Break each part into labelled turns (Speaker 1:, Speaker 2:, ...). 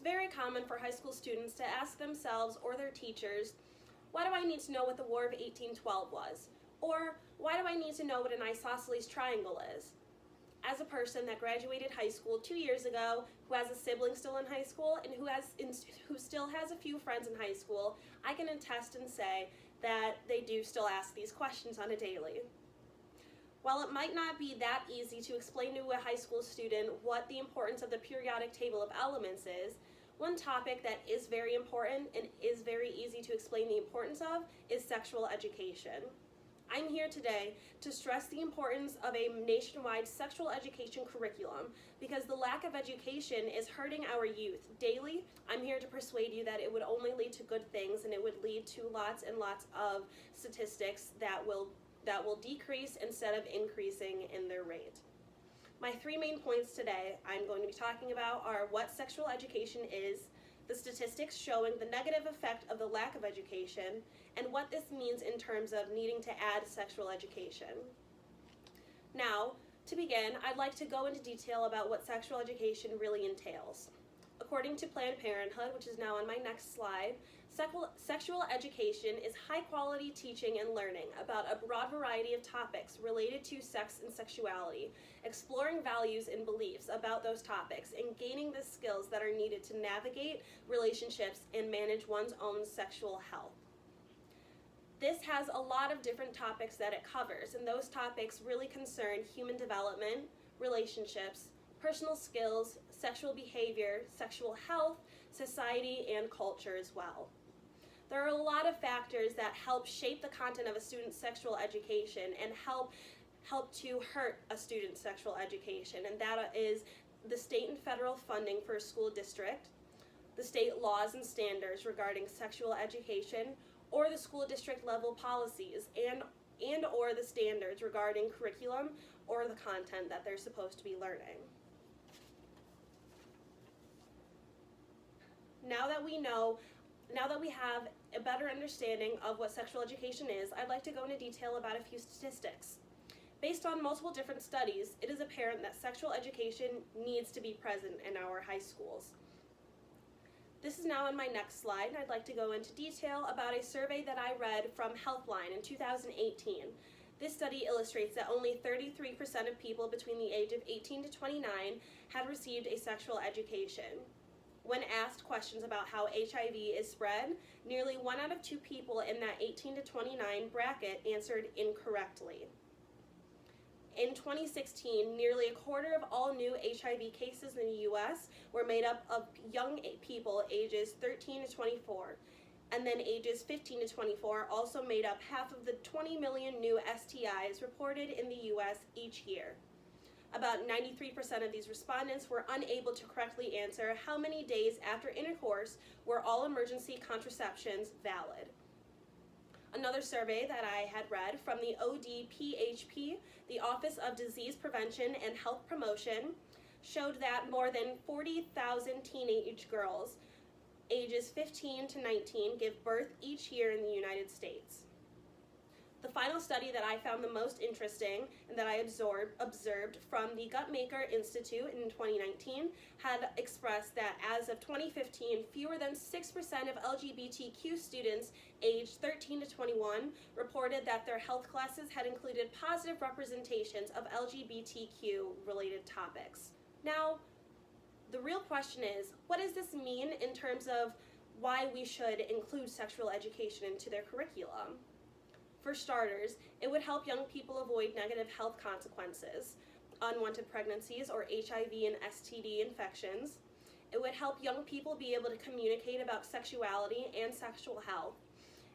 Speaker 1: It's very common for high school students to ask themselves or their teachers, why do I need to know what the War of 1812 was? Or why do I need to know what an isosceles triangle is? As a person that graduated high school 2 years ago, who has a sibling still in high school, and who still has a few friends in high school, I can attest and say that they do still ask these questions on a daily. While it might not be that easy to explain to a high school student what the importance of the periodic table of elements is, one topic that is very important and is very easy to explain the importance of is sexual education. I'm here today to stress the importance of a nationwide sexual education curriculum because the lack of education is hurting our youth daily. I'm here to persuade you that it would only lead to good things, and it would lead to lots and lots of statistics that will decrease instead of increasing in their rate. My 3 main points today I'm going to be talking about are what sexual education is, the statistics showing the negative effect of the lack of education, and what this means in terms of needing to add sexual education. Now, to begin, I'd like to go into detail about what sexual education really entails. According to Planned Parenthood, which is now on my next slide, sexual education is high-quality teaching and learning about a broad variety of topics related to sex and sexuality, exploring values and beliefs about those topics, and gaining the skills that are needed to navigate relationships and manage one's own sexual health. This has a lot of different topics that it covers, and those topics really concern human development, relationships, personal skills, sexual behavior, sexual health, society, and culture as well. There are a lot of factors that help shape the content of a student's sexual education and help to hurt a student's sexual education, and that is the state and federal funding for a school district, the state laws and standards regarding sexual education, or the school district level policies and or the standards regarding curriculum or the content that they're supposed to be learning. Now that we have a better understanding of what sexual education is, I'd like to go into detail about a few statistics. Based on multiple different studies, it is apparent that sexual education needs to be present in our high schools. This is now on my next slide, and I'd like to go into detail about a survey that I read from Healthline in 2018. This study illustrates that only 33% of people between the age of 18 to 29 had received a sexual education. When asked questions about how HIV is spread, nearly 1 out of 2 people in that 18 to 29 bracket answered incorrectly. In 2016, nearly a quarter of all new HIV cases in the U.S. were made up of young people ages 13 to 24, and then ages 15 to 24 also made up half of the 20 million new STIs reported in the U.S. each year. About 93% of these respondents were unable to correctly answer how many days after intercourse were all emergency contraceptions valid. Another survey that I had read from the ODPHP, the Office of Disease Prevention and Health Promotion, showed that more than 40,000 teenage girls ages 15 to 19 give birth each year in the United States. The final study that I found the most interesting and that I observed from the Guttmacher Institute in 2019 had expressed that as of 2015, fewer than 6% of LGBTQ students aged 13 to 21 reported that their health classes had included positive representations of LGBTQ-related topics. Now, the real question is, what does this mean in terms of why we should include sexual education into their curriculum? For starters, it would help young people avoid negative health consequences, unwanted pregnancies or HIV and STD infections. It would help young people be able to communicate about sexuality and sexual health.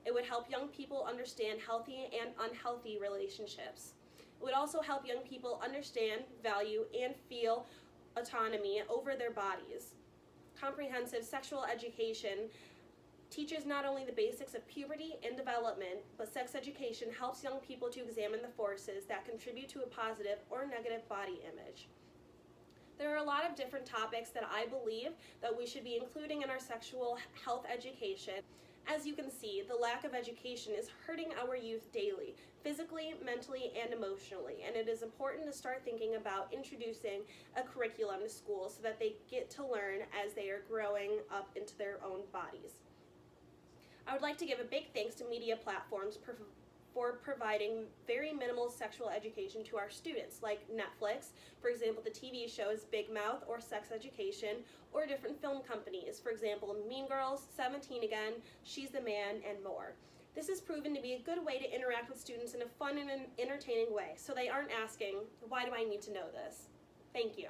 Speaker 1: It would help young people understand healthy and unhealthy relationships. It would also help young people understand, value, and feel autonomy over their bodies. Comprehensive sexual education teaches not only the basics of puberty and development, but sex education helps young people to examine the forces that contribute to a positive or negative body image. There are a lot of different topics that I believe that we should be including in our sexual health education, As you can see, the lack of education is hurting our youth daily, physically, mentally, and emotionally, and it is important to start thinking about introducing a curriculum to schools so that they get to learn as they are growing up into their own bodies. I would like to give a big thanks to media platforms for providing very minimal sexual education to our students, like Netflix, for example, the TV shows Big Mouth or Sex Education, or different film companies, for example, Mean Girls, 17 Again, She's the Man, and more. This has proven to be a good way to interact with students in a fun and entertaining way, so they aren't asking, why do I need to know this? Thank you.